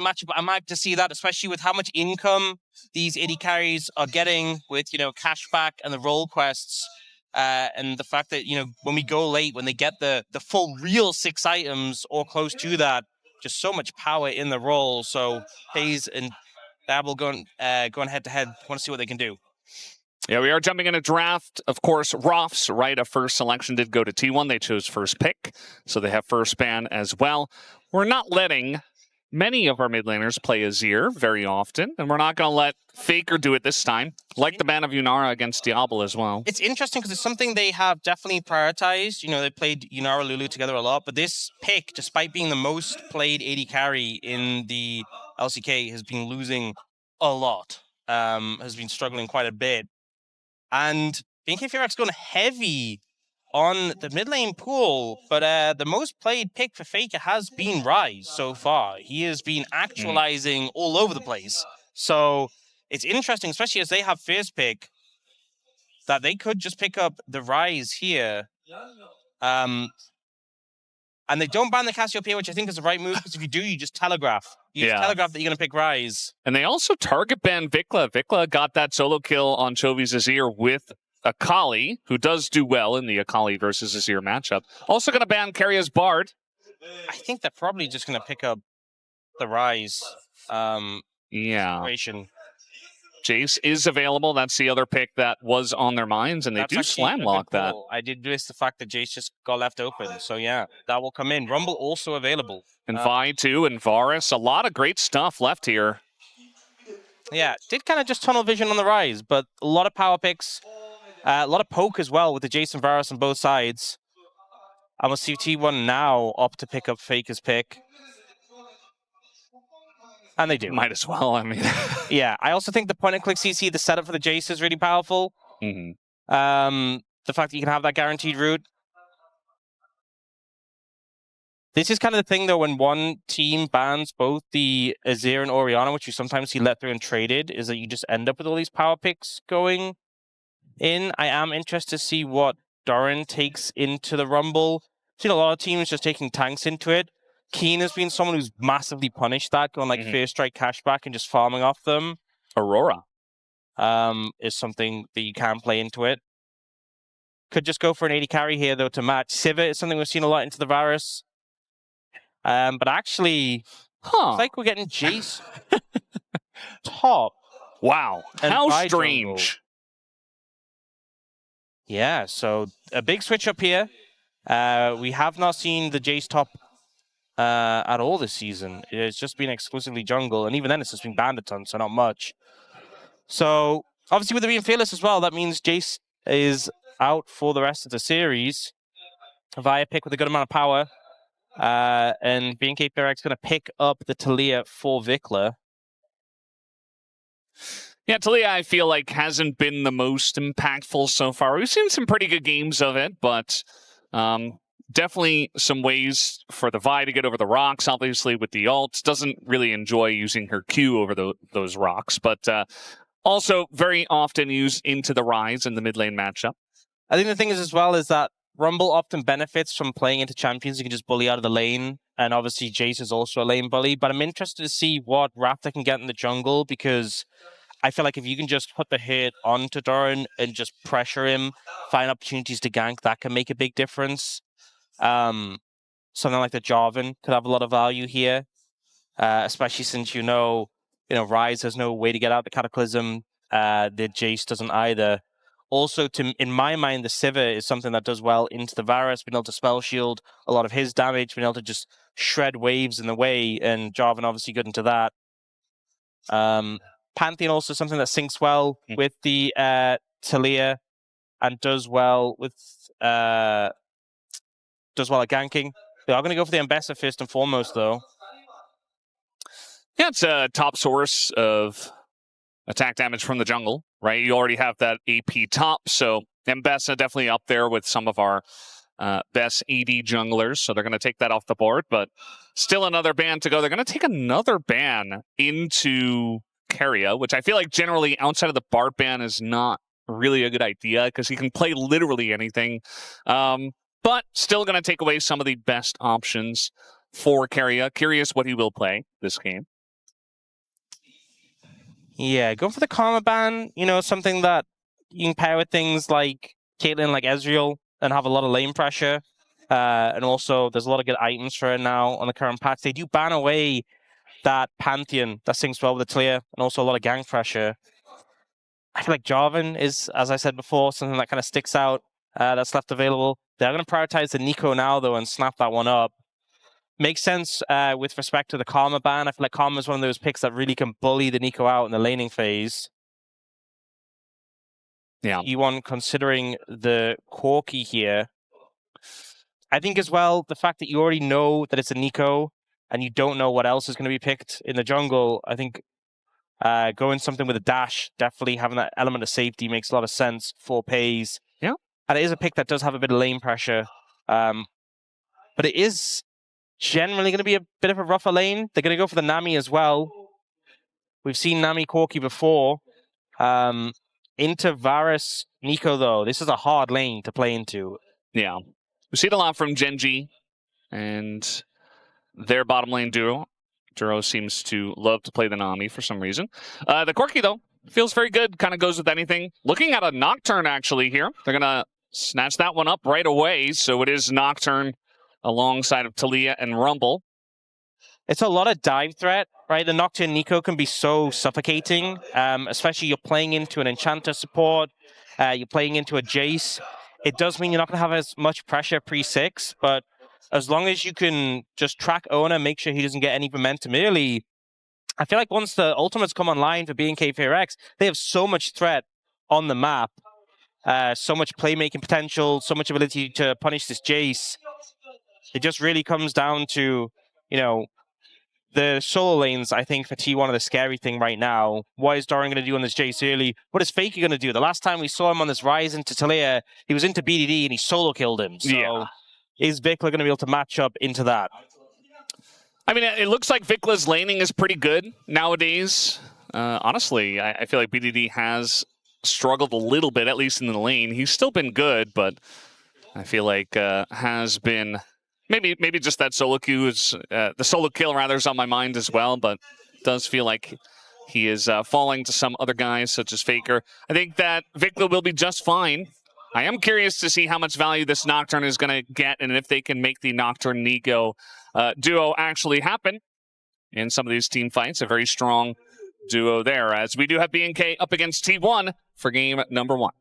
matchup. I'm happy to see that, especially with how much income these AD carries are getting with, cashback and the role quests. And the fact that, when we go late, when they get the full real 6 items or close to that, just so much power in the role. So Hayes and Babel going head-to-head. Want to see what they can do. Yeah, we are jumping in a draft. Of course, Roth's right of first selection did go to T1. They chose first pick, so they have first ban as well. We're not letting many of our mid laners play Azir very often, and we're not going to let Faker do it this time, like the ban of Yunara against Diablo as well. It's interesting because it's something they have definitely prioritized. They played Yunara Lulu together a lot, but this pick, despite being the most played AD carry in the LCK, has been losing a lot, has been struggling quite a bit. And BNK FEARX going heavy on the mid lane pool, but the most played pick for Faker has been Ryze so far. He has been actualizing all over the place. So it's interesting, especially as they have first pick, that they could just pick up the Ryze here. And they don't ban the Cassiopeia, which I think is the right move, because if you do, you just telegraph. You just telegraph that you're going to pick Ryze. And they also target ban Vikla. Vikla got that solo kill on Chovy's Azir with Akali, who does do well in the Akali versus Azir matchup. Also going to ban Karya's Bard. I think they're probably just going to pick up the Ryze situation. Jace is available. That's the other pick that was on their minds, and they do slam lock that. I did miss the fact that Jace just got left open. So yeah, that will come in. Rumble also available. And Vi too, and Varus. A lot of great stuff left here. Yeah, did kind of just tunnel vision on the Ryze, but a lot of power picks. A lot of poke as well with the Jace and Varus on both sides. I'm going to see T1 now opt to pick up Faker's pick. And they do. Might as well, I mean. Yeah, I also think the point-and-click CC, the setup for the Jace is really powerful. The fact that you can have that guaranteed route. This is kind of the thing, though, when one team bans both the Azir and Orianna, which you sometimes see let through and traded, is that you just end up with all these power picks going in. I am interested to see what Doran takes into the Rumble. I've seen a lot of teams just taking tanks into it. Keen has been someone who's massively punished that, going like first strike cashback and just farming off them. Aurora is something that you can play into it. Could just go for an 80 carry here, though, to match. Sivir is something we've seen a lot into the Varus. But actually, it's like we're getting Jace top. Wow, how strange. Yeah, so a big switch up here. We have not seen the Jace top at all this season. It's just been exclusively jungle, and even then it's just been banned a ton, so not much. So, obviously with it being fearless as well, that means Jace is out for the rest of the series. Via pick with a good amount of power. And BNK FEARX going to pick up the Taliyah for Vikla. Yeah, Taliyah, I feel like, hasn't been the most impactful so far. We've seen some pretty good games of it, but definitely some ways for the Vi to get over the rocks, obviously, with the ults. Doesn't really enjoy using her Q over those rocks, but also very often used into the Ryze in the mid lane matchup. I think the thing is, as well, is that Rumble often benefits from playing into champions. You can just bully out of the lane, and obviously Jace is also a lane bully, but I'm interested to see what Raptor can get in the jungle, because I feel like if you can just put the hit onto Doran and just pressure him, find opportunities to gank, that can make a big difference. Something like the Jarvan could have a lot of value here, especially since Ryze has no way to get out the Cataclysm. The Jace doesn't either. Also, in my mind, the Sivir is something that does well into the Varus, being able to spell shield a lot of his damage, being able to just shred waves in the way, and Jarvan obviously good into that. Pantheon also something that syncs well with the Taliyah and does well at ganking. They are going to go for the Ambessa first and foremost, though. Yeah, it's a top source of attack damage from the jungle, right? You already have that AP top, so Ambessa definitely up there with some of our best AD junglers, so they're going to take that off the board, but still another ban to go. They're going to take another ban into Keria, which I feel like generally outside of the Bard ban is not really a good idea, because he can play literally anything, but still going to take away some of the best options for Keria. Curious what he will play this game. Yeah, go for the Karma ban. You know, something that you can pair with things like Caitlyn, like Ezreal, and have a lot of lane pressure. And also, there's a lot of good items for it now on the current patch. They do ban away that Pantheon that syncs well with the clear, and also a lot of gank pressure. I feel like Jarvan is, as I said before, something that kind of sticks out that's left available. They're going to prioritize the Nico now, though, and snap that one up. Makes sense with respect to the Karma ban. I feel like Karma is one of those picks that really can bully the Nico out in the laning phase. Yeah. E1 considering the Corki here. I think as well, the fact that you already know that it's a Nico and you don't know what else is going to be picked in the jungle, I think going something with a dash, definitely having that element of safety makes a lot of sense for Pays. Yeah. And it is a pick that does have a bit of lane pressure. But it is generally going to be a bit of a rougher lane. They're going to go for the Nami as well. We've seen Nami Corki before. Into Varus Nico, though. This is a hard lane to play into. Yeah. We see it a lot from Genji and their bottom lane duo. Duro seems to love to play the Nami for some reason. The Corki, though, feels very good. Kind of goes with anything. Looking at a Nocturne, actually, here. They're going to snatch that one up right away. So it is Nocturne alongside of Talia and Rumble. It's a lot of dive threat, right? The Nocturne Nico can be so suffocating, especially you're playing into an Enchanter support, you're playing into a Jace. It does mean you're not going to have as much pressure pre-6, but as long as you can just track Owner, make sure he doesn't get any momentum early, I feel like once the ultimates come online for BNK FEARX, they have so much threat on the map, so much playmaking potential, so much ability to punish this Jace. It just really comes down to, you know, the solo lanes, I think, for T1 are the scary thing right now. What is Doran going to do on this Jace early? What is Faker going to do? The last time we saw him on this rise into Talia, he was into BDD and he solo killed him. So is Vikla going to be able to match up into that? I mean, it looks like Vikla's laning is pretty good nowadays. Honestly, I feel like BDD has struggled a little bit, at least in the lane. He's still been good, but I feel like has been... Maybe just that solo queue is the solo kill rather is on my mind as well, but it does feel like he is falling to some other guys such as Faker. I think that Vikla will be just fine. I am curious to see how much value this Nocturne is going to get and if they can make the Nocturne Nico duo actually happen in some of these team fights. A very strong duo there, as we do have BNK up against T1 for game number 1.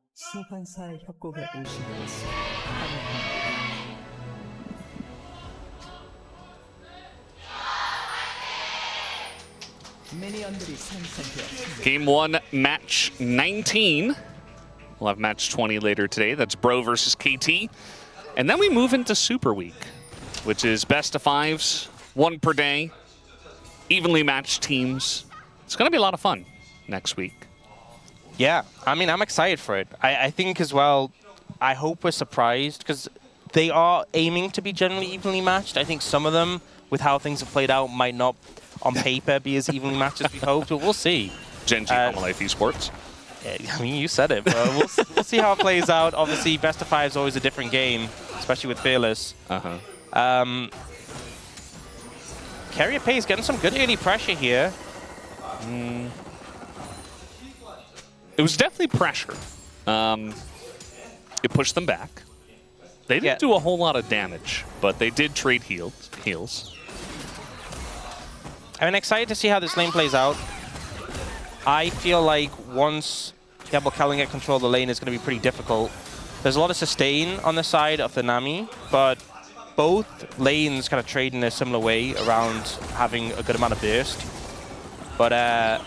Game 1, match 19. We'll have match 20 later today. That's Bro versus KT. And then we move into Super Week, which is best of 5s, 1 per day, evenly matched teams. It's going to be a lot of fun next week. Yeah, I mean, I'm excited for it. I think as well, I hope we're surprised because they are aiming to be generally evenly matched. I think some of them, with how things have played out, might not on paper be as evenly matched as we hoped, but we'll see. Genji, Home Life Esports. I mean, you said it, but we'll see how it plays out. Obviously, best of 5 is always a different game, especially with Fearless. Carrier Pace getting some good early pressure here. It was definitely pressure. It pushed them back. They didn't do a whole lot of damage, but they did trade heals. I'm excited to see how this lane plays out. I feel like once Diablo Calling get control of the lane is going to be pretty difficult. There's a lot of sustain on the side of the Nami, but both lanes kind of trade in a similar way around having a good amount of burst. But I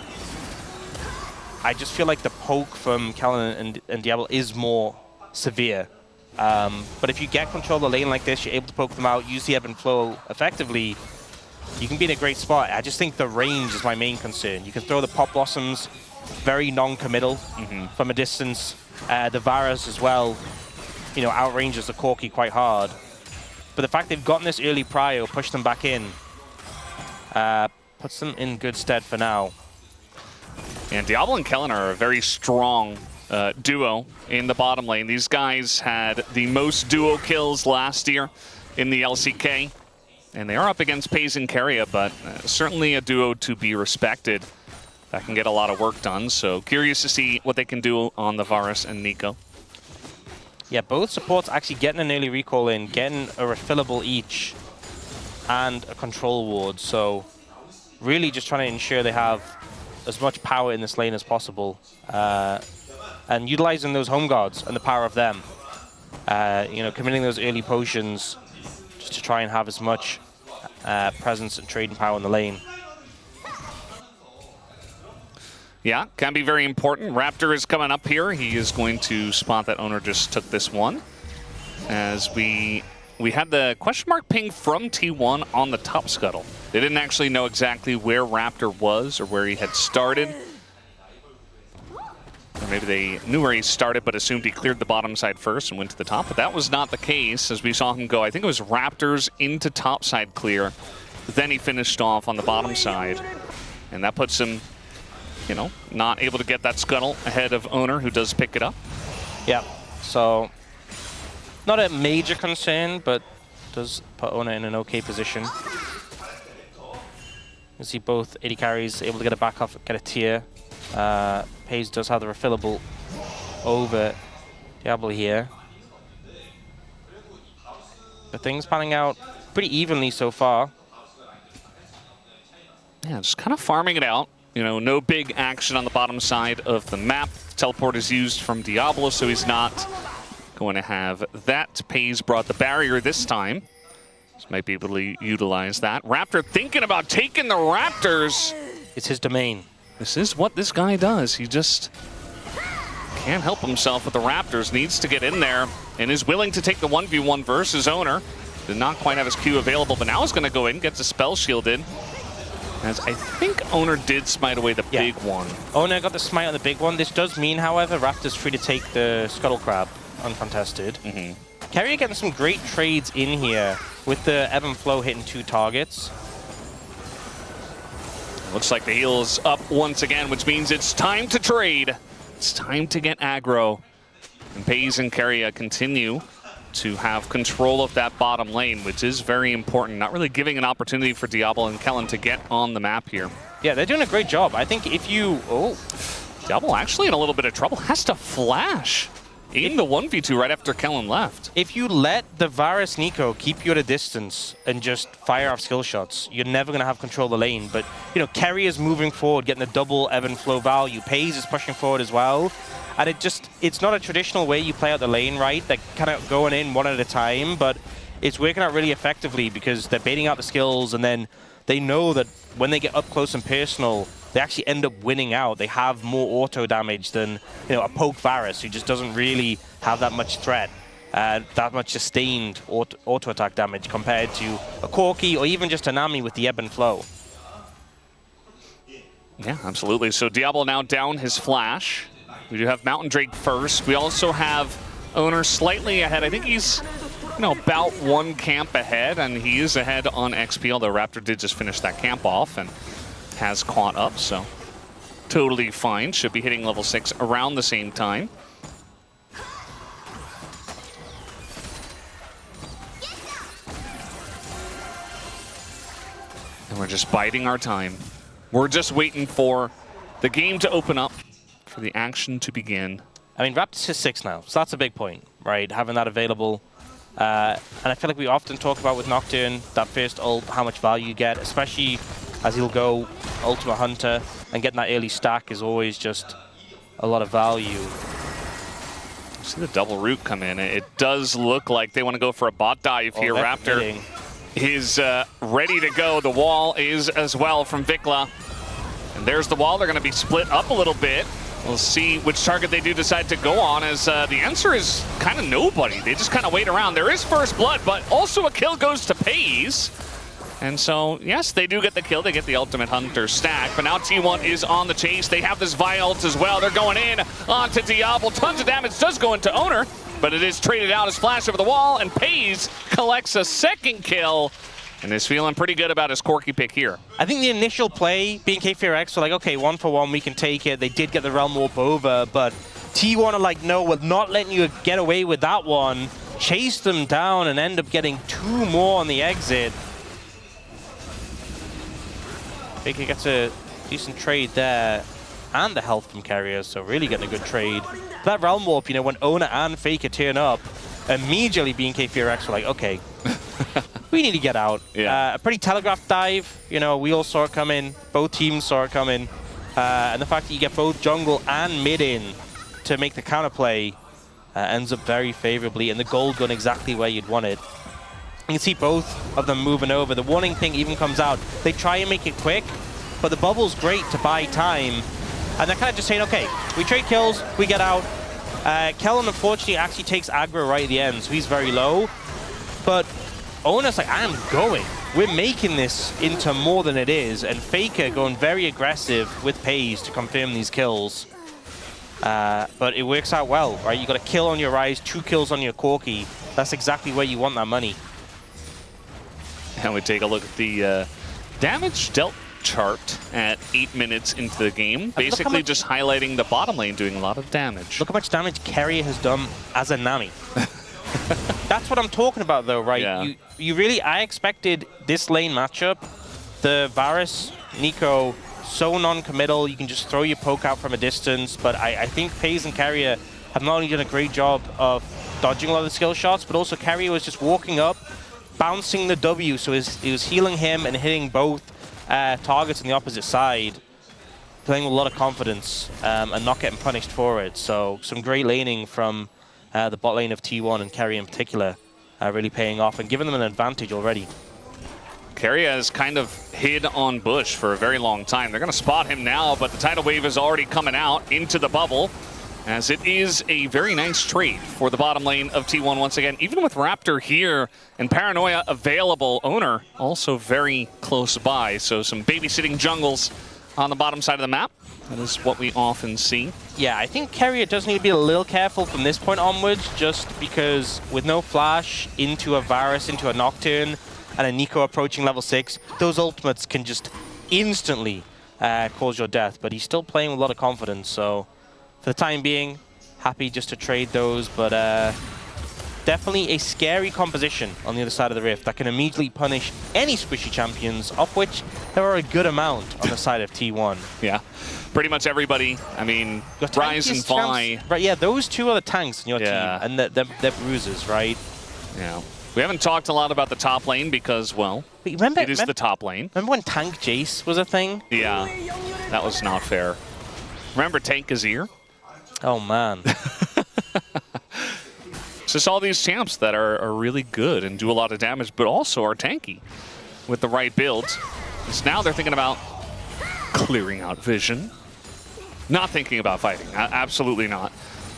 just feel like the poke from Callan and Diablo is more severe. But if you get control of the lane like this, you're able to poke them out, use the ebb and flow effectively, you can be in a great spot. I just think the range is my main concern. You can throw the Pop Blossoms very non-committal from a distance. The Varus as well, you know, outranges the Corki quite hard. But the fact they've gotten this early prio, pushed them back in, puts them in good stead for now. And Diablo and Kellen are a very strong duo in the bottom lane. These guys had the most duo kills last year in the LCK. And they are up against Pays and Keria, but certainly a duo to be respected. that can get a lot of work done. So curious to see what they can do on the Varus and Nico. Yeah, both supports actually getting an early recall in, getting a refillable each, and a control ward. So really just trying to ensure they have as much power in this lane as possible, and utilizing those home guards and the power of them. You know, committing those early potions just to try and have as much presence and trading power in the lane. Yeah, can be very important. Raptor is coming up here. He is going to spot that Owner just took this one. As we had the question mark ping from T1 on the top scuttle. They didn't actually know exactly where Raptor was or where he had started. Or maybe they knew where he started but assumed he cleared the bottom side first and went to the top. But that was not the case as we saw him go. I think it was Raptors into top side clear. Then he finished off on the bottom side. And that puts him, you know, not able to get that scuttle ahead of Owner, who does pick it up. Yeah, so not a major concern, but does put Owner in an okay position. You see both AD carries able to get a back off, get a tier. Paze does have the refillable over Diablo here. But things panning out pretty evenly so far. Yeah, just kind of farming it out. You know, no big action on the bottom side of the map. Teleport is used from Diablo, so he's not going to have that. Paze brought the barrier this time. So might be able to utilize that. Raptor thinking about taking the Raptors. It's his domain. This is what this guy does. He just can't help himself with the Raptors. Needs to get in there and is willing to take the 1v1 versus Owner. Did not quite have his Q available, but now he's going to go in, gets a spell shielded. As I think Owner did smite away the big one. Owner got the smite on the big one. This does mean, however, Raptor's free to take the Scuttle Crab uncontested. Carrier getting some great trades in here with the ebb and flow hitting 2 targets. Looks like the heal is up once again, which means it's time to trade. It's time to get aggro. And Paze and Carrier continue to have control of that bottom lane, which is very important. Not really giving an opportunity for Diablo and Kellen to get on the map here. Yeah, they're doing a great job. I think if you... Oh. Diablo actually in a little bit of trouble. Has to flash in the 1v2 right after Kellen left. If you let the Varus Nico keep you at a distance and just fire off skill shots, you're never going to have control of the lane. But, you know, Kerry is moving forward, getting the double ebb and flow value. Paze is pushing forward as well. And it's not a traditional way you play out the lane, right? They're kind of going in one at a time, but it's working out really effectively because they're baiting out the skills, and then they know that when they get up close and personal, they actually end up winning out. They have more auto damage than, you know, a poke Varus, who just doesn't really have that much threat, that much sustained auto attack damage compared to a Corki or even just a Nami with the ebb and flow. Yeah, absolutely. So Diablo now down his flash. We do have Mountain Drake first. We also have Owner slightly ahead. I think he's, you know, about 1 camp ahead, and he is ahead on XP, although Raptor did just finish that camp off and has caught up, so totally fine. Should be hitting level 6 around the same time. And we're just biding our time. We're just waiting for the game to open up, for the action to begin. I mean, Raptor's his 6 now, so that's a big point, right? Having that available. And I feel like we often talk about with Nocturne, that first ult, how much value you get, especially as he'll go Ultimate Hunter, and getting that early stack is always just a lot of value. See the double root come in. It does look like they want to go for a bot dive here. Raptor is ready to go. The wall is as well from Vikla. And there's the wall. They're going to be split up a little bit. We'll see which target they do decide to go on, as the answer is kind of nobody. They just kind of wait around. There is first blood, but also a kill goes to Paze. And so, yes, they do get the kill. They get the Ultimate Hunter stack. But now T1 is on the chase. They have this Vi ult as well. They're going in onto Diablo. Tons of damage does go into Owner, but it is traded out as flash over the wall, and Paze collects a 2nd kill. And is feeling pretty good about his Corki pick here. I think the initial play, BNK FEARX, were like, okay, 1 for 1, we can take it. They did get the Realm Warp over, but T1 are like, no, we're not letting you get away with that one. Chase them down and end up getting 2 more on the exit. Baker gets a Decent trade there. And the health from Carrier, so really getting a good trade. That Realm Warp, you know, when Owner and Faker turn up, immediately BNK FEARX were like, okay, we need to get out. Yeah. A pretty telegraphed dive, you know, we all saw it coming, both teams saw it coming. And the fact that you get both jungle and mid in to make the counterplay ends up very favorably, and the gold going exactly where you'd want it. You can see both of them moving over. The warning thing even comes out. They try and make it quick, but the bubble's great to buy time. And they're kind of just saying, okay, we trade kills, we get out. Kellen, unfortunately, actually takes aggro right at the end, so he's very low. But Owner's like, I am going. We're making this into more than it is. And Faker going very aggressive with Pays to confirm these kills. But it works out well, right? You got a kill on your Ryze, 2 kills on your Corki. That's exactly where you want that money. And we take a look at the damage dealt chart at 8 minutes into the game, basically just highlighting the bottom lane doing a lot of damage. Look how much damage Carrier has done as a Nami. That's what I'm talking about though, right? Yeah. You really, I expected this lane matchup, the Varus, Nico, so non-committal, you can just throw your poke out from a distance, but I think Pays and Carrier have not only done a great job of dodging a lot of the skill shots, but also Carrier was just walking up, bouncing the W, so it was healing him and hitting both targets on the opposite side, playing with a lot of confidence and not getting punished for it. So some great laning from the bot lane of T1 and Carrier in particular, really paying off and giving them an advantage already. Carrier has kind of hid on Bush for a very long time. They're going to spot him now, but the tidal wave is already coming out into the bubble, as it is a very nice trade for the bottom lane of T1 once again. Even with Raptor here and Paranoia available, Owner also very close by. So some babysitting jungles on the bottom side of the map. That is what we often see. Yeah, I think Carrier does need to be a little careful from this point onwards, just because with no flash into a Varus, into a Nocturne, and a Nico approaching level 6, those ultimates can just instantly cause your death. But he's still playing with a lot of confidence, so for the time being, happy just to trade those, but definitely a scary composition on the other side of the rift that can immediately punish any squishy champions, of which there are a good amount on the side of T1. Yeah, pretty much everybody. I mean, Ryze and Vi. Right, yeah, those two are the tanks in your team, and they're bruisers, right? Yeah. We haven't talked a lot about the top lane because, well, it is the top lane. Remember when Tank Jace was a thing? Yeah, that was not fair. Remember Tank Azir? Oh, man. It's just all these champs that are really good and do a lot of damage, but also are tanky with the right builds. So now they're thinking about clearing out vision. Not thinking about fighting. Absolutely not.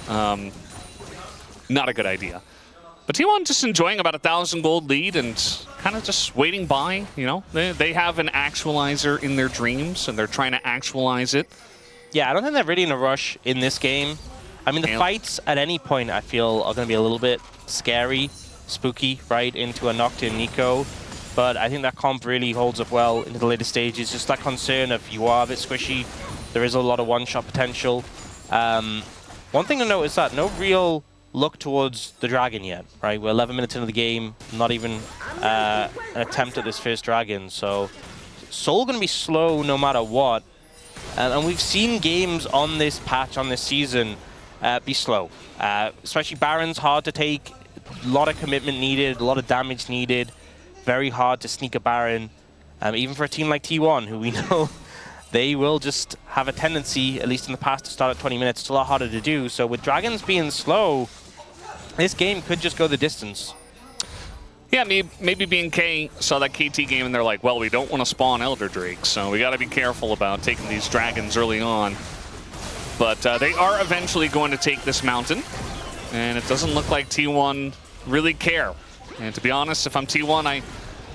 Not a good idea. But T1 just enjoying about 1,000 gold lead and kind of just waiting by, you know. They have an actualizer in their dreams, and they're trying to actualize it. Yeah, I don't think they're really in a rush in this game. I mean, the fights at any point, I feel, are going to be a little bit scary, spooky, right, into a Nocturne Nico. But I think that comp really holds up well into the later stages. Just that concern of you are a bit squishy. There is a lot of one-shot potential. One thing to note is that no real look towards the dragon yet, right? We're 11 minutes into the game, not even an attempt at this first dragon. So Soul going to be slow no matter what. And we've seen games on this patch, on this season, be slow. Especially Baron's hard to take, a lot of commitment needed, a lot of damage needed. Very hard to sneak a Baron, even for a team like T1, who we know they will just have a tendency, at least in the past, to start at 20 minutes. It's a lot harder to do. So with dragons being slow, this game could just go the distance. Yeah, maybe BNK saw that KT game and they're like, well, we don't want to spawn Elder Drake, so we got to be careful about taking these dragons early on. But they are eventually going to take this mountain, and it doesn't look like T1 really care. And to be honest, if I'm T1,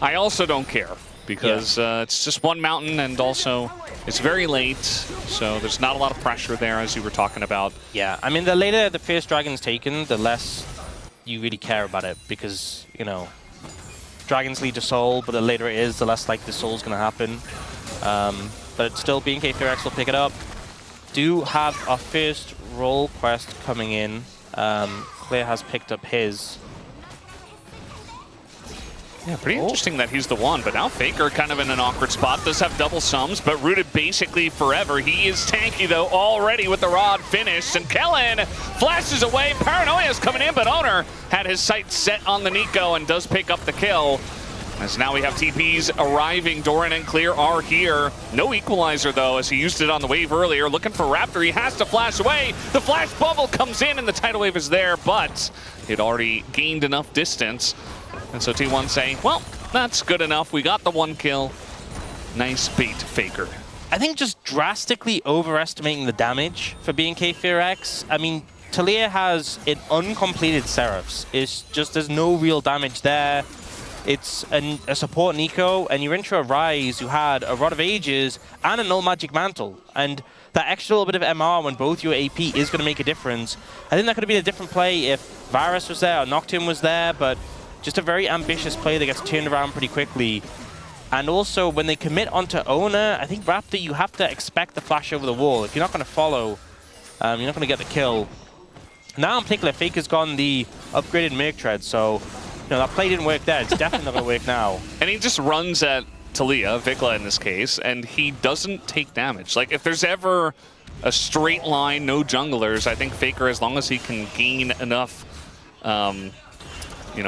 I also don't care, because it's just one mountain, and also it's very late, so there's not a lot of pressure there, as you were talking about. Yeah, I mean, the later the first dragon's taken, the less you really care about it, because, you know, dragons lead to soul, but the later it is, the less like the soul's going to happen. But still, BNK FEARX will pick it up. Do have our first role quest coming in. Claire has picked up his. Yeah, pretty interesting that he's the one, but now Faker kind of in an awkward spot. Does have double sums, but rooted basically forever. He is tanky, though, already with the rod finished, and Kellen flashes away. Paranoia is coming in, but Owner had his sights set on the Nico and does pick up the kill. As now we have TPs arriving. Doran and Clear are here. No equalizer, though, as he used it on the wave earlier. Looking for Raptor. He has to flash away. The flash bubble comes in, and the tidal wave is there, but it already gained enough distance. And so T1 saying, well, that's good enough. We got the 1 kill. Nice bait, Faker. I think just drastically overestimating the damage for BNK FEARX. I mean, Talia has an uncompleted Seraphs. It's just, there's no real damage there. It's a support Nico, and you're into a Rise who had a Rod of Ages and a Null Magic Mantle. And that extra little bit of MR when both your AP is going to make a difference. I think that could have been a different play if Varus was there or Nocturne was there, but just a very ambitious play that gets turned around pretty quickly. And also, when they commit onto Owner, I think Raptor, you have to expect the flash over the wall. If you're not going to follow, you're not going to get the kill. Now in particular, Faker's gone the upgraded Merc Tread, so that play didn't work there. It's definitely not going to work now. And he just runs at Talia, Vikla in this case, and he doesn't take damage. Like, if there's ever a straight line, no junglers, I think Faker, as long as he can gain enough,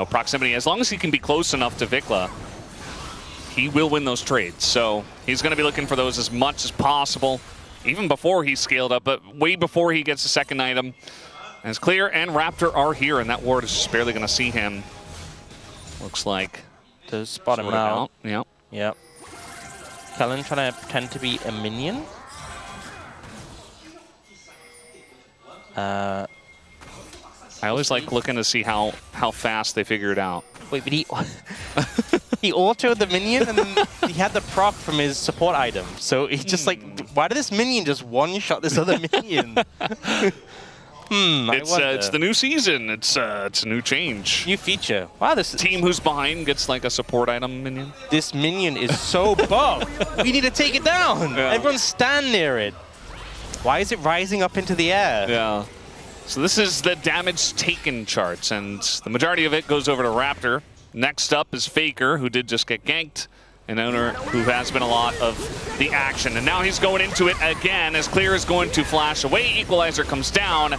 proximity, as long as he can be close enough to Vikla, he will win those trades. So he's going to be looking for those as much as possible, even before he's scaled up, but way before he gets the second item. As Clear and Raptor are here, and that ward is just barely going to see him. Looks like to spot him out. Yep. Yep. Kellen trying to pretend to be a minion. I always like looking to see how fast they figure it out. Wait, but he he autoed the minion and then he had the proc from his support item. So he's just like, why did this minion just one-shot this other minion? It's the new season. It's a new change. New feature. Wow, this team who's behind gets like a support item minion. This minion is so buff. We need to take it down. Yeah. Everyone stand near it. Why is it rising up into the air? Yeah. So this is the damage taken charts, and the majority of it goes over to Raptor. Next up is Faker, who did just get ganked. An Owner who has been a lot of the action. And now he's going into it again as Clear is going to flash away. Equalizer comes down.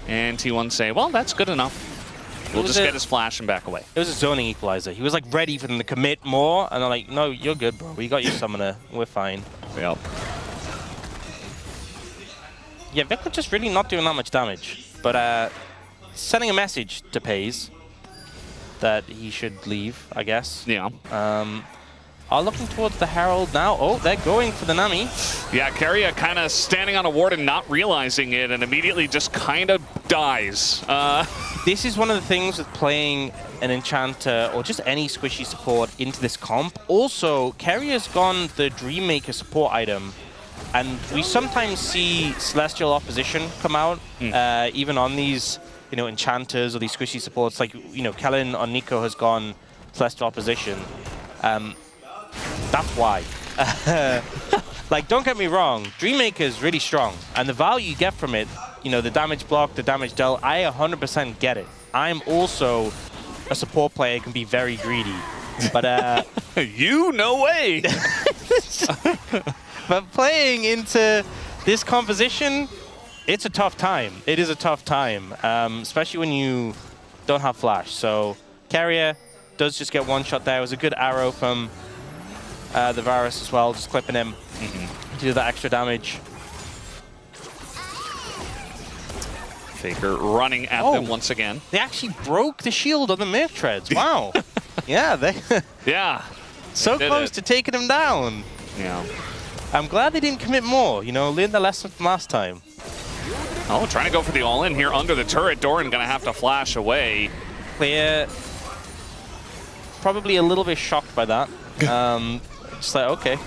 And T1 say, well, that's good enough. We'll just get his flash and back away. It was a zoning equalizer. He was like ready for them to commit more. And they're like, no, you're good, bro. We got your summoner. We're fine. Yep. Yeah, Vikla just really not doing that much damage. But sending a message to Pays that he should leave, I guess. Yeah. Are looking towards the Herald now. Oh, they're going for the Nami. Yeah, Keria kind of standing on a ward and not realizing it and immediately just kind of dies. This is one of the things with playing an Enchanter or just any squishy support into this comp. Also, Keria's gone the Dreammaker support item. And we sometimes see Celestial opposition come out, even on these, Enchanters or these squishy supports. Like, Kellen on Nico has gone Celestial opposition. That's why. Like, don't get me wrong, Dreammaker is really strong, and the value you get from it, the damage block, the damage dealt, I 100% get it. I'm also a support player, can be very greedy, but no way. But playing into this composition, it's a tough time. It is a tough time, especially when you don't have flash. So Keria does just get one shot there. It was a good arrow from the Varus as well, just clipping him to do that extra damage. Faker running at them once again. They actually broke the shield on the Merc Treads. Wow. Yeah, they so close to taking him down. Yeah. I'm glad they didn't commit more. Learn the lesson from last time. Oh, trying to go for the all-in here under the turret. Doran gonna have to flash away. Clear. Probably a little bit shocked by that. Just like, okay.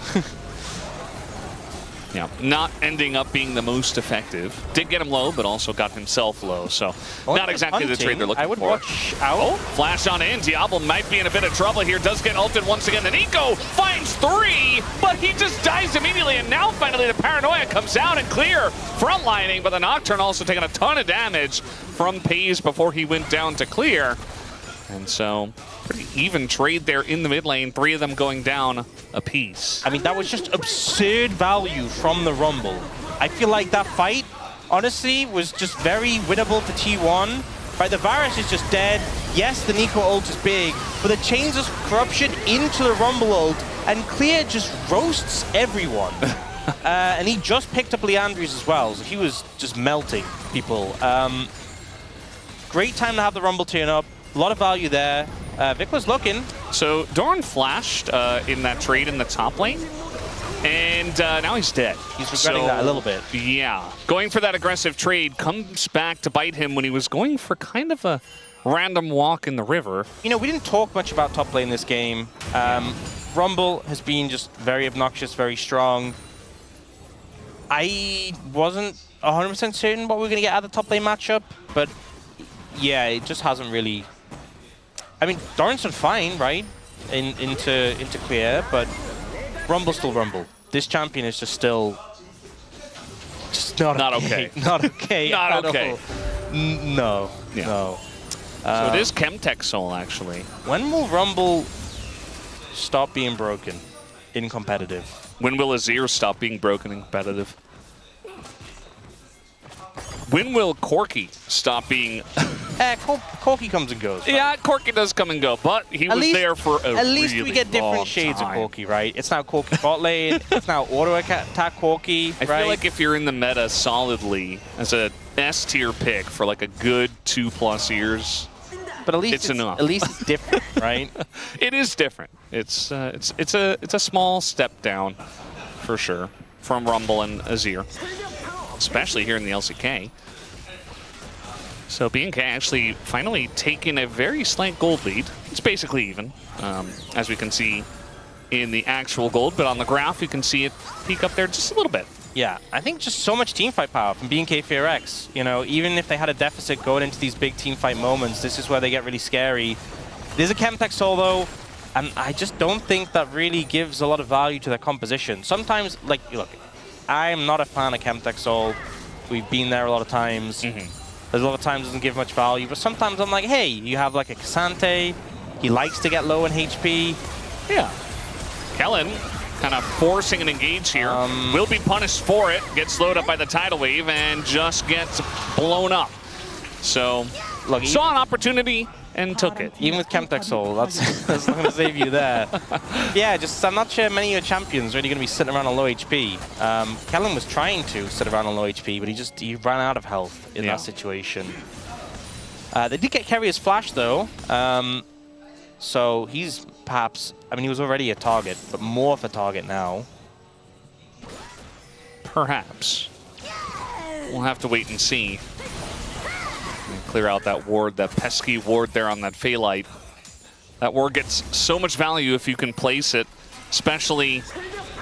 Yeah, not ending up being the most effective. Did get him low, but also got himself low. So not exactly the trade they're looking for. I would watch out. Oh, flash on in. Diablo might be in a bit of trouble here. Does get ulted once again. The Nico finds 3, but he just dies immediately. And now finally the Paranoia comes out and Clear frontlining, but the Nocturne also taking a ton of damage from Pays before he went down to Clear. And so, pretty even trade there in the mid lane, 3 of them going down a piece. I mean, that was just absurd value from the Rumble. I feel like that fight, honestly, was just very winnable for T1. Right, the Varus is just dead. Yes, the Nico ult is big, but the Chains of Corruption into the Rumble ult, and Clear just roasts everyone. And he just picked up Leandri's as well, so he was just melting people. Great time to have the Rumble turn up. A lot of value there. Vic was looking. So Doran flashed in that trade in the top lane, and now he's dead. He's regretting that a little bit. Yeah. Going for that aggressive trade comes back to bite him when he was going for kind of a random walk in the river. You know, we didn't talk much about top lane this game. Rumble has been just very obnoxious, very strong. I wasn't 100% certain what we were going to get out of the top lane matchup, but yeah, it just hasn't really... I mean, Doran's done fine, right, into Clear, but Rumble's still Rumble. This champion is just still... just not okay. Not okay. Not okay. No. Yeah. No. So it is Chemtech Soul, actually. When will Rumble stop being broken in competitive? When will Azir stop being broken in competitive? When will Corki stop being... Corki comes and goes. Right? Yeah, Corki does come and go, but he was there for a At least really we get different shades time. of Corki, right? It's now Corki bot lane. It's now auto attack Corki, I right? feel like if you're in the meta solidly as a S tier pick for like a good 2+ years, but at least it's enough. At least it's different, right? It is different. It's a small step down for sure from Rumble and Azir, especially here in the LCK. So BNK actually finally taking a very slight gold lead. It's basically even, as we can see in the actual gold, but on the graph you can see it peak up there just a little bit. Yeah, I think just so much teamfight power from BNK FEARX. You know, even if they had a deficit going into these big teamfight moments, this is where they get really scary. There's a Chemtech Soul though, and I just don't think that really gives a lot of value to their composition. Sometimes, like, look, I'm not a fan of Chemtech Soul. We've been there a lot of times. There's a lot of times it doesn't give much value, but sometimes I'm like, hey, you have like a Cassante, he likes to get low in HP. Yeah. Kellen kind of forcing an engage here. Will be punished for it, gets slowed up by the tidal wave, and just gets blown up. So, look, saw an opportunity and took it. Even with Chemtech Soul, that's not going to save you there. Yeah, just I'm not sure many of your champions are really going to be sitting around on low HP. Kellen was trying to sit around on low HP, but he ran out of health in that situation. They did get Carrier's flash though, so he's perhaps, I mean, he was already a target, but more of a target now. Perhaps. We'll have to wait and see. Clear out that ward, that pesky ward there on that Phalite. That ward gets so much value if you can place it, especially,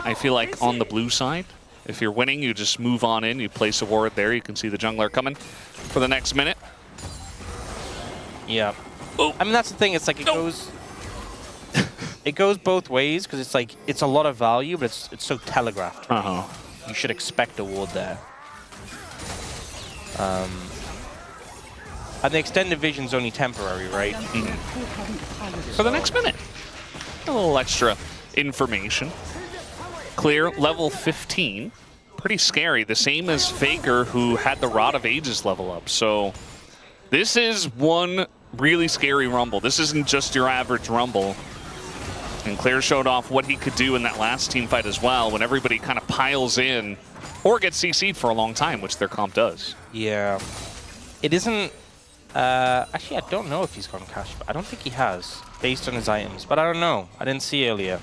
I feel like, on the blue side. If you're winning, you just move on in, you place a ward there, you can see the jungler coming for the next minute. Yeah. Oh. I mean, that's the thing, it's like it goes both ways, because it's like, it's a lot of value, but it's so telegraphed. Right? You should expect a ward there. And the extended vision's only temporary, right? For the next minute. A little extra information. Clear, level 15. Pretty scary. The same as Faker, who had the Rod of Ages level up. So this is one really scary Rumble. This isn't just your average Rumble. And Clear showed off what he could do in that last team fight as well, when everybody kind of piles in or gets CC'd for a long time, which their comp does. Yeah. It isn't... actually, I don't know if he's gone cash. I don't think he has, based on his items. But I don't know. I didn't see earlier.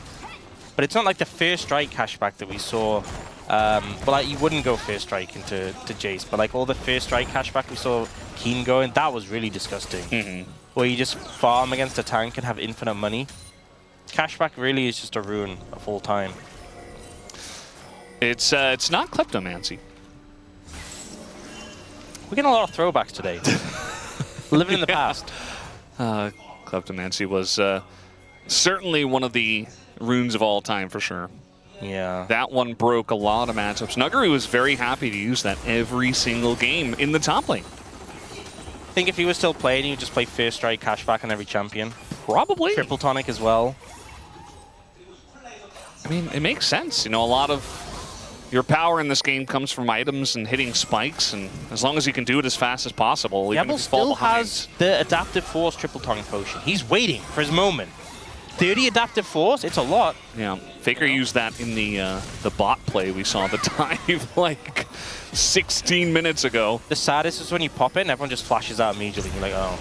But it's not like the first strike cashback that we saw. Well, like, you wouldn't go first strike into Jace. But like all the first strike cashback we saw Keen going, that was really disgusting. Where you just farm against a tank and have infinite money. Cashback really is just a ruin of all time. It's not kleptomancy. We're getting a lot of throwbacks today. Living in the past. Kleptomancy was certainly one of the runes of all time for sure. Yeah. That one broke a lot of matchups. Nuggery was very happy to use that every single game in the top lane. think if he was still playing, he would just play First Strike, Cashback on every champion. Probably. Triple Tonic as well. I mean, it makes sense. You know, a lot of your power in this game comes from items and hitting spikes, and as long as you can do it as fast as possible, even if you fall behind. Has the Adaptive Force Triple Tonic Potion. He's waiting for his moment. 30 Adaptive Force, it's a lot. Yeah, Faker used that in the bot play we saw the dive like 16 minutes ago. The saddest is when you pop it and everyone just flashes out immediately. You're like, oh.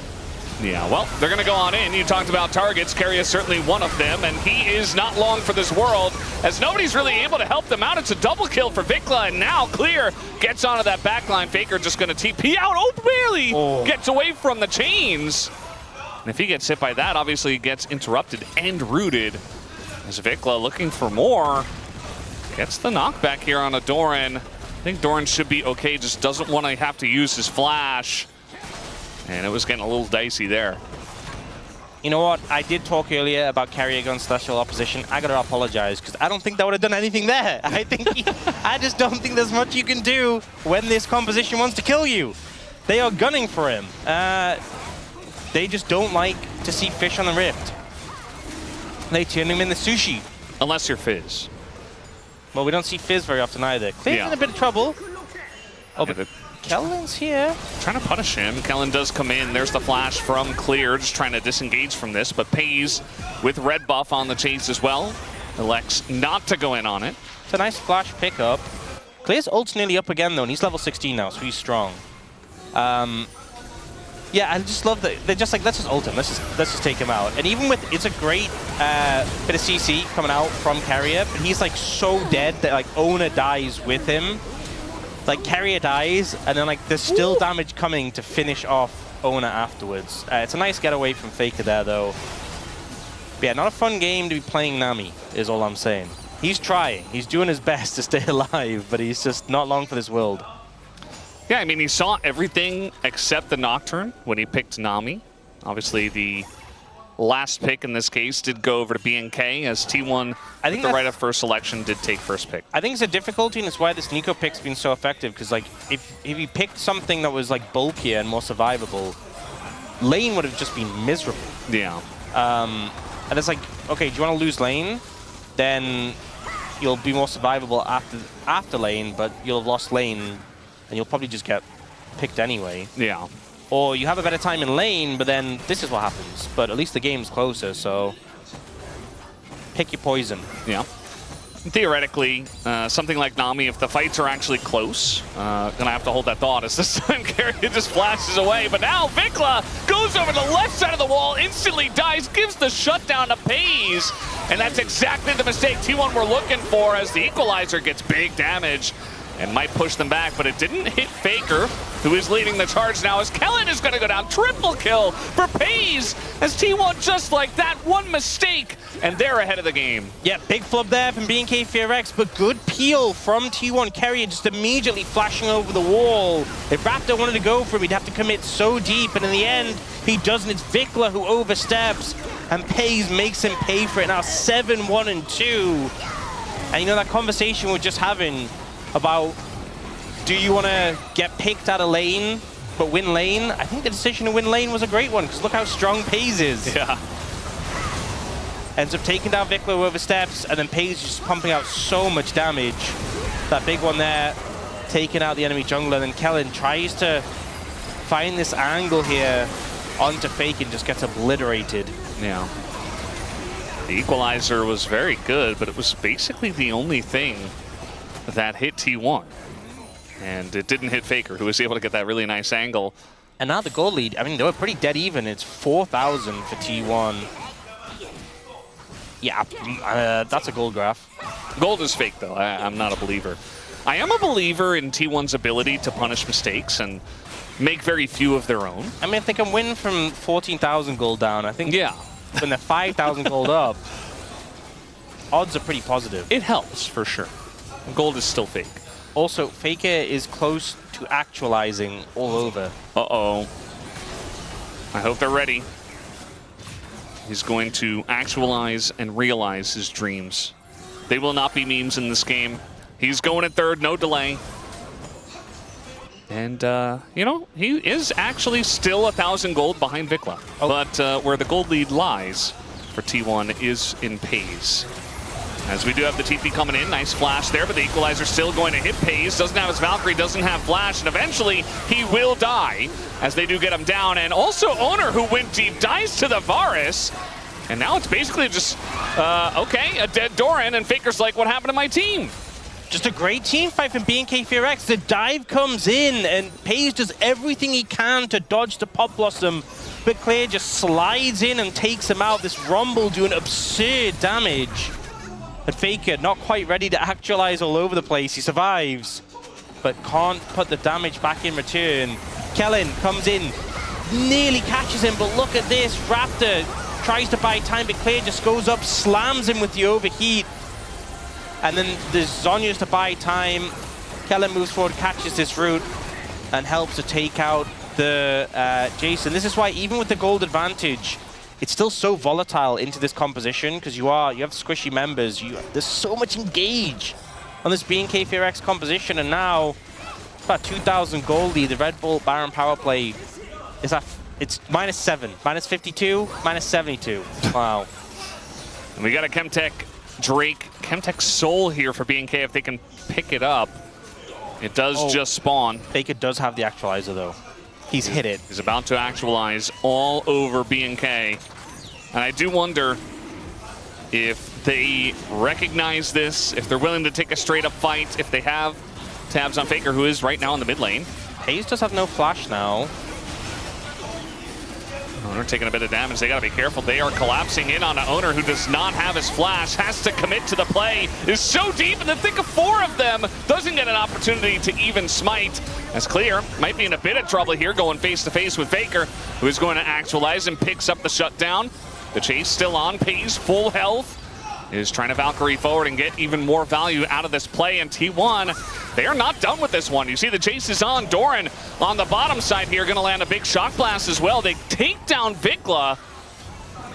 Yeah, well, they're going to go on in. You talked about targets. Keria is certainly one of them, and he is not long for this world, as nobody's really able to help them out. It's a double kill for Vikla, and now Clear gets onto that backline. Faker just going to TP out. Oh, barely gets away from the chains. And if he gets hit by that, obviously he gets interrupted and rooted. As Vikla looking for more, gets the knockback here on a Doran. I think Doran should be okay, just doesn't want to have to use his flash. And it was getting a little dicey there. You know what? I did talk earlier about Keria against Celestial Opposition. I gotta apologize, because I don't think that would have done anything there. I just don't think there's much you can do when this composition wants to kill you. They are gunning for him. They just don't like to see fish on the rift. They turn him into sushi. Unless you're Fizz. Well, we don't see Fizz very often either. Clear's in a bit of trouble. Oh, but Kellen's here. Trying to punish him. Kellen does come in. There's the flash from Clear, just trying to disengage from this, but pays with red buff on the chase as well. Elects not to go in on it. It's a nice flash pickup. Clear's ult's nearly up again though, and he's level 16 now, so he's strong. Yeah, I just love that they're just like, let's just ult him, let's just take him out. And even with, it's a great bit of CC coming out from Keria, but he's like so dead that like Ona dies with him. Like Keria dies, and then like there's still damage coming to finish off Ona afterwards. It's a nice getaway from Faker there though. But yeah, not a fun game to be playing Nami, is all I'm saying. He's trying, he's doing his best to stay alive, but he's just not long for this world. Yeah, I mean, he saw everything except the Nocturne when he picked Nami. Obviously, the last pick in this case did go over to BNK, as T1, I think the right of first selection, did take first pick. I think it's a difficulty, and it's why this Nico pick's been so effective, because like, if he picked something that was like bulkier and more survivable, lane would have just been miserable. Yeah. And it's like, okay, do you want to lose lane? Then you'll be more survivable after lane, but you'll have lost lane, and you'll probably just get picked anyway. Yeah. Or you have a better time in lane, but then this is what happens. But at least the game's closer, so pick your poison. Yeah. Theoretically, something like Nami, if the fights are actually close, gonna have to hold that thought, as this time Keria just flashes away. But now Vikla goes over to the left side of the wall, instantly dies, gives the shutdown to Pays. And that's exactly the mistake T1 were looking for, as the equalizer gets big damage and might push them back, but it didn't hit Faker, who is leading the charge now, as Kellen is going to go down. Triple kill for Pays, as T1 just like that, one mistake, and they're ahead of the game. Yeah, big flub there from BNK FEARX, but good peel from T1. Keria just immediately flashing over the wall. If Raptor wanted to go for him, he'd have to commit so deep, and in the end, he doesn't. It's Vikla who oversteps, and Pays makes him pay for it now, 7-1 and 2. And you know, that conversation we're just having about, do you want to get picked out of lane but win lane? I think the decision to win lane was a great one, because look how strong Pays is. Yeah. Ends up taking down Vikla who oversteps, and then Pays just pumping out so much damage. That big one there, taking out the enemy jungler, and then Kellen tries to find this angle here onto Fake and just gets obliterated. Yeah. The equalizer was very good, but it was basically the only thing that hit T1. And it didn't hit Faker, who was able to get that really nice angle. And now the gold lead, I mean, they were pretty dead even. It's 4,000 for T1. Yeah, that's a gold graph. Gold is fake, though. I'm not a believer. I am a believer in T1's ability to punish mistakes and make very few of their own. I mean, I think I'm winning from 14,000 gold down. I think when they're 5,000 gold up, odds are pretty positive. It helps, for sure. Gold is still fake. Also, Faker is close to actualizing all over. Uh-oh. I hope they're ready. He's going to actualize and realize his dreams. They will not be memes in this game. He's going at third, no delay. And, you know, he is actually still 1,000 gold behind Vikla. Oh. But where the gold lead lies for T1 is in FaZe. As we do have the TP coming in, nice flash there, but the equalizer still going to hit FaZe. Doesn't have his Valkyrie, doesn't have flash, and eventually he will die as they do get him down. And also Owner, who went deep, dies to the Varus. And now it's basically just, okay, a dead Doran, and Faker's like, what happened to my team? Just a great team fight from BNK FEARX. The dive comes in, and FaZe does everything he can to dodge the Pop Blossom, but Clear just slides in and takes him out. This Rumble doing absurd damage. But Faker not quite ready to actualize all over the place. He survives, but can't put the damage back in return. Kellen comes in, nearly catches him, but look at this. Raptor tries to buy time, but Clear just goes up, slams him with the overheat. And then there's Zhonya's to buy time. Kellen moves forward, catches this route, and helps to take out the Jason. This is why even with the gold advantage, it's still so volatile into this composition, because you have squishy members. There's so much engage on this BNK FEARX composition, and now about 2,000 gold lead. The Red Bull Baron power play is it's -7, -52, -72. Wow. And we got a Chemtech Drake, Chemtech Soul here for BNK if they can pick it up. It does just spawn. Faker does have the actualizer though. He's hit it. He's about to actualize all over BNK. And I do wonder if they recognize this, if they're willing to take a straight up fight, if they have tabs on Faker, who is right now in the mid lane. FaZe does have no flash now. Owner taking a bit of damage. They got to be careful. They are collapsing in on an Owner who does not have his flash, has to commit to the play, is so deep in the thick of 4 of them, doesn't get an opportunity to even smite. As Clear might be in a bit of trouble here, going face to face with Faker, who is going to actualize and picks up the shutdown. The chase still on, pays full health, is trying to Valkyrie forward and get even more value out of this play. And T1, they are not done with this one. You see the chase is on. Doran on the bottom side here, going to land a big shock blast as well. They take down Vikla,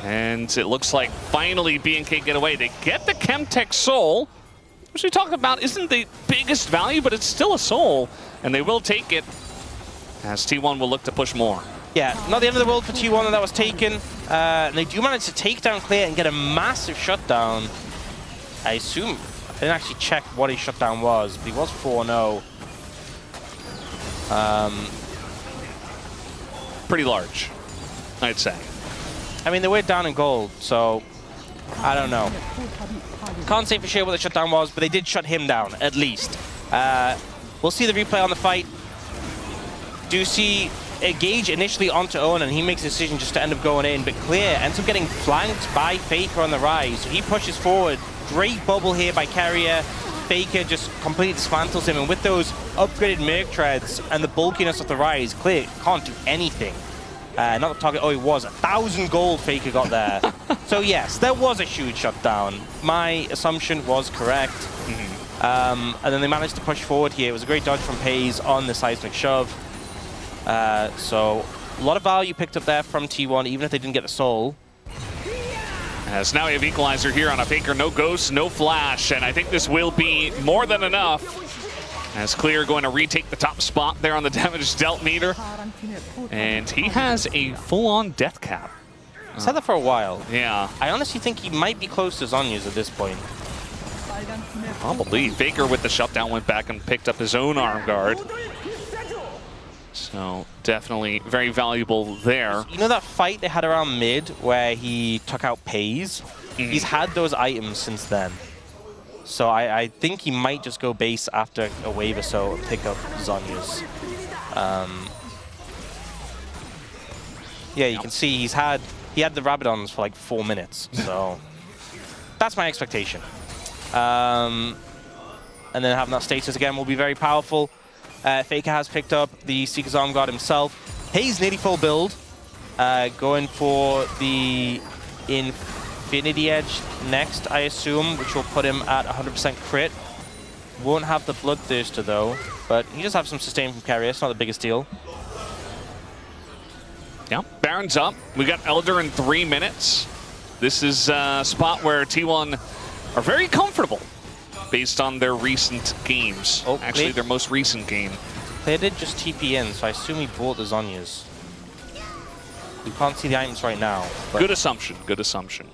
and it looks like finally BNK get away. They get the Chemtech Soul, which we talked about isn't the biggest value, but it's still a soul, and they will take it as T1 will look to push more. Yeah, not the end of the world for T1 that was taken. And they do manage to take down Clear and get a massive shutdown. I assume, I didn't actually check what his shutdown was, but he was 4-0. Pretty large, I'd say. I mean, they were down in gold, so I don't know. Can't say for sure what the shutdown was, but they did shut him down, at least. We'll see the replay on the fight. Do see a Gage initially onto Owen, and he makes a decision just to end up going in, but Clear ends up getting flanked by Faker on the rise, so he pushes forward. Great bubble here by Carrier. Faker just completely dismantles him, and with those upgraded Merc treads and the bulkiness of the rise, Clear can't do anything. Not the target. Oh, it was 1,000 gold Faker got there. So yes, there was a huge shutdown. My assumption was correct. And then they managed to push forward here. It was a great dodge from FaZe on the seismic shove. So a lot of value picked up there from T1, even if they didn't get the soul. As now we have equalizer here on a Faker, no ghost, no flash, and I think this will be more than enough. As Clear going to retake the top spot there on the damage dealt meter. And he has a full-on death cap. He's had that for a while. Yeah. I honestly think he might be close to Zhonya's at this point. Probably. Faker with the shutdown went back and picked up his own arm guard. So definitely very valuable there. You know that fight they had around mid where he took out FaZe? He's had those items since then. So I think he might just go base after a wave or so and pick up Zhonya's. Yeah, you can see he had the Rabadons for like 4 minutes. So that's my expectation. And then having that status again will be very powerful. Faker has picked up the Seeker's Arm Guard himself. Hayes nearly full build. Going for the Infinity Edge next, I assume, which will put him at 100% crit. Won't have the Bloodthirster though, but he does have some sustain from Carrier. It's not the biggest deal. Yeah, Baron's up. We got Elder in 3 minutes. This is a spot where T1 are very comfortable based on their recent games. Oh, actually, their most recent game. Clear did just TP in, so I assume he bought the Zhonya's. We can't see the items right now. Good assumption, good assumption.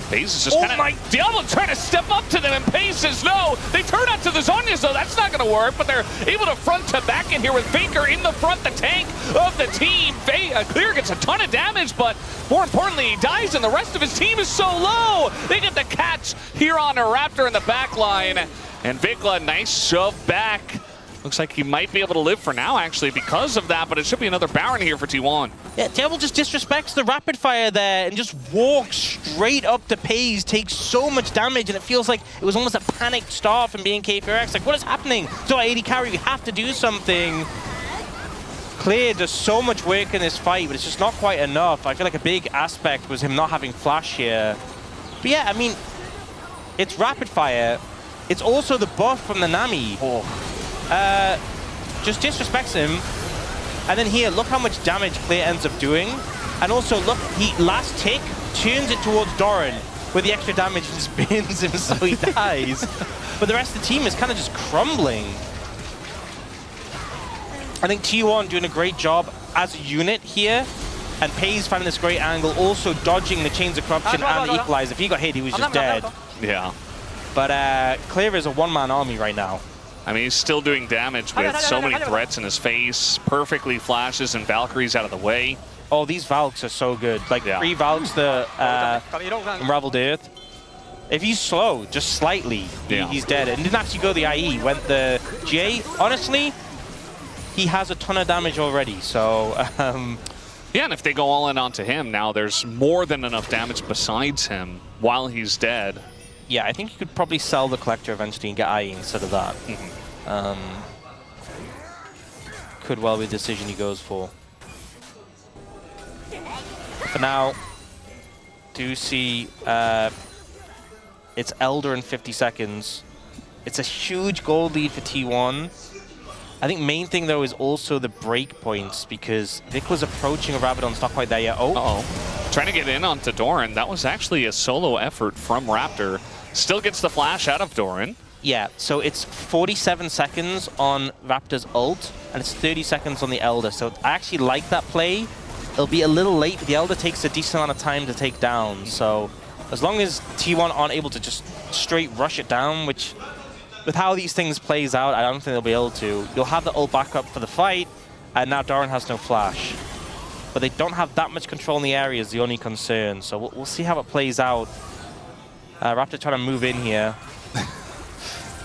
FaZe is just kind of... Diablo trying to step up to them, and FaZe says no. They turn out to the Zhonya's, though. That's not going to work, but they're able to front to back in here with Faker in the front, the tank of the team. Clear gets a ton of damage, but more importantly, he dies, and the rest of his team is so low. They get the catch here on a Raptor in the back line, and Vikla, nice shove back. Looks like he might be able to live for now, actually, because of that, but it should be another Baron here for T1. Yeah, Diablo just disrespects the rapid fire there and just walks straight up to FaZe, takes so much damage, and it feels like it was almost a panicked start from BNK FEARX. Like, what is happening? So AD carry, we have to do something. Clear does so much work in this fight, but it's just not quite enough. I feel like a big aspect was him not having flash here. But yeah, I mean, it's rapid fire. It's also the buff from the Nami. Just disrespects him. And then here, look how much damage Clear ends up doing. And also, look, he last tick turns it towards Doran with the extra damage and spins him so he dies. But the rest of the team is kind of just crumbling. I think T1 doing a great job as a unit here. And FaZe finding this great angle, also dodging the Chains of Corruption and the Equalizer. If he got hit, he was just dead. Yeah. But Clear is a one-man army right now. I mean, he's still doing damage with so many threats in his face. Perfectly flashes and Valkyries out of the way. Oh, these Valks are so good. Like, 3 Valks, the Unraveled Earth. If he's slow, just slightly, he's dead. And didn't actually go the IE. Went the GA. Honestly, he has a ton of damage already, so... yeah, and if they go all in onto him, now there's more than enough damage besides him while he's dead. Yeah, I think you could probably sell the Collector eventually and get IE instead of that. Could well be the decision he goes for. For now, do see it's Elder in 50 seconds. It's a huge gold lead for T1. I think main thing, though, is also the break points, because Vikla's approaching a Rabadon's not quite there yet. Trying to get in onto Doran. That was actually a solo effort from Raptor. Still gets the flash out of Doran. Yeah, so it's 47 seconds on Raptor's ult, and it's 30 seconds on the Elder. So I actually like that play. It'll be a little late, but the Elder takes a decent amount of time to take down. So as long as T1 aren't able to just straight rush it down, which with how these things plays out, I don't think they'll be able to. You'll have the ult back up for the fight, and now Doran has no flash. But they don't have that much control in the area is the only concern. So we'll see how it plays out. Raptor trying to move in here.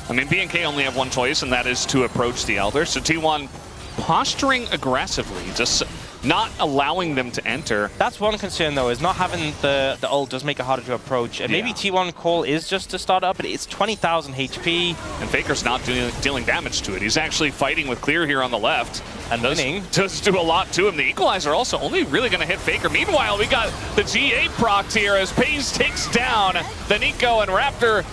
I mean, BNK only have one choice, and that is to approach the Elder. So T1 posturing aggressively, just not allowing them to enter. That's one concern, though, is not having the ult does make it harder to approach. And maybe T1 call is just to start up, but it's 20,000 HP. And Faker's not dealing damage to it. He's actually fighting with Clear here on the left. And winning. Does do a lot to him. The Equalizer also only really going to hit Faker. Meanwhile, we got the G8 procs here as FaZe takes down the Nico, and Raptor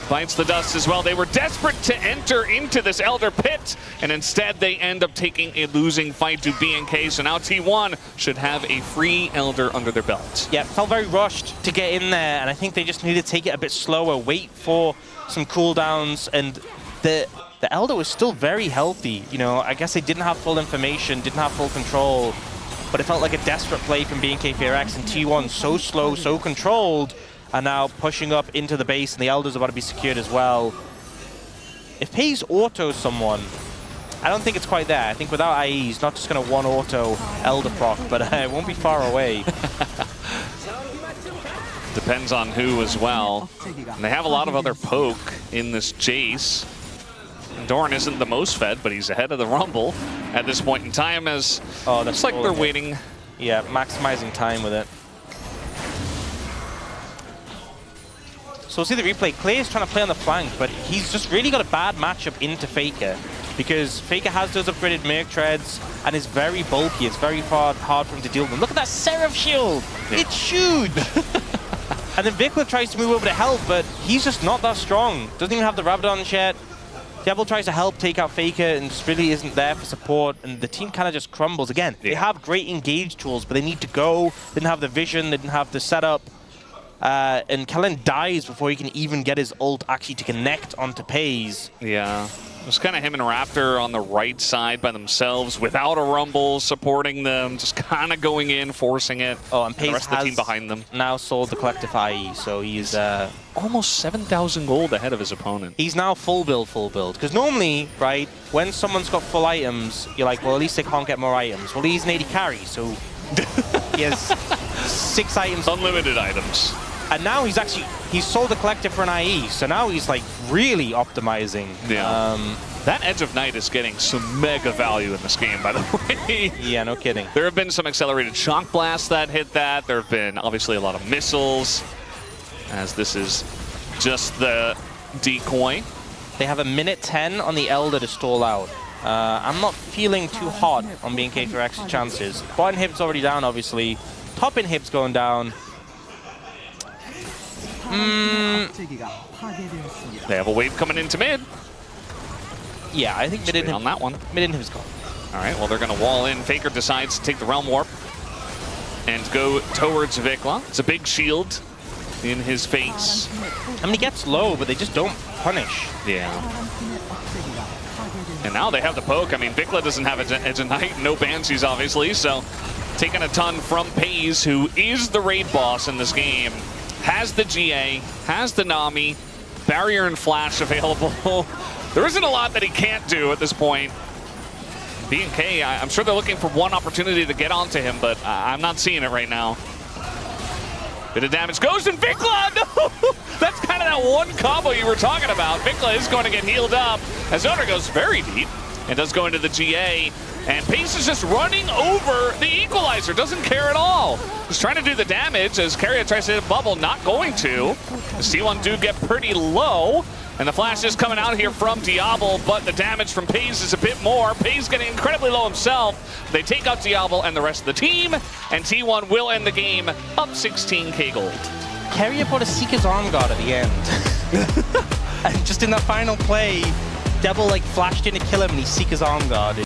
bites the dust as well. They were desperate to enter into this Elder pit, and instead they end up taking a losing fight to BNK. So now T1 should have a free Elder under their belt. Yeah, felt very rushed to get in there, and I think they just need to take it a bit slower, wait for some cooldowns, and the Elder was still very healthy. You know, I guess they didn't have full information, didn't have full control, but it felt like a desperate play from BNK FEARX, and T1 so slow, so controlled, are now pushing up into the base, and the Elder's about to be secured as well. If FaZe autos someone, I don't think it's quite there. I think without IE, he's not just going to one auto Elder proc, but it won't be far away. Depends on who as well. And they have a lot of other poke in this chase. Doran isn't the most fed, but he's ahead of the Rumble at this point in time, as looks like they're waiting. Yeah, maximizing time with it. So we'll see the replay. Clay's trying to play on the flank, but he's just really got a bad matchup into Faker, because Faker has those upgraded Merc Treads and is very bulky. It's very hard for him to deal with them. Look at that Seraph shield! Yeah. It's huge! And then Vikla tries to move over to help, but he's just not that strong. Doesn't even have the Rabadon yet. Diablo tries to help take out Faker and just really isn't there for support, and the team kind of just crumbles. Again, they have great engage tools, but they need to go. They didn't have the vision, they didn't have the setup. And Kellen dies before he can even get his ult actually to connect onto FaZe. Yeah. Just kind of him and Raptor on the right side by themselves without a Rumble supporting them, just kind of going in, forcing it. Oh, and the Pace rest of the team behind them. Now sold the collective IE, so he's almost 7,000 gold ahead of his opponent. He's now full build. Because normally, right, when someone's got full items, you're like, well, at least they can't get more items. Well, he's an 80 carry, so he has 6 items. Unlimited items. And now he's sold the collective for an IE, so now he's like really optimizing. Yeah. That Edge of Night is getting some mega value in this game, by the way. Yeah, no kidding. There have been some accelerated shock blasts that hit that. There have been obviously a lot of missiles, as this is just the decoy. They have a minute 10 on the Elder to stall out. I'm not feeling too hot on BNK FEARX's chances. Bot inhib's already down, obviously. Top inhib's going down. They have a wave coming into mid. Yeah, I think mid inhib on that one. Mid inhib's gone. All right, well, they're going to wall in. Faker decides to take the Realm Warp and go towards Vikla. It's a big shield in his face. I mean, he gets low, but they just don't punish. Yeah. And now they have the poke. I mean, Vikla doesn't have Edge of Night, no Banshees, obviously, so taking a ton from Paze, who is the raid boss in this game. Has the GA, has the Nami, barrier and flash available. There isn't a lot that he can't do at this point. BNK, I'm sure they're looking for one opportunity to get onto him, but I'm not seeing it right now. Bit of damage goes in Vikla! No! That's kind of that one combo you were talking about. Vikla is going to get healed up as Oner goes very deep and does go into the GA. And Pace is just running over the equalizer, doesn't care at all. He's trying to do the damage as Carrier tries to hit a bubble, not going to. The C1 do get pretty low, and the flash is coming out here from Diablo, but the damage from Paze is a bit more. Paze getting incredibly low himself. They take out Diablo and the rest of the team, and T1 will end the game up 16k gold. Carrier bought a Seeker's Arm Guard at the end. And just in that final play, Devil like flashed in to kill him and he Seeker's Arm Guard.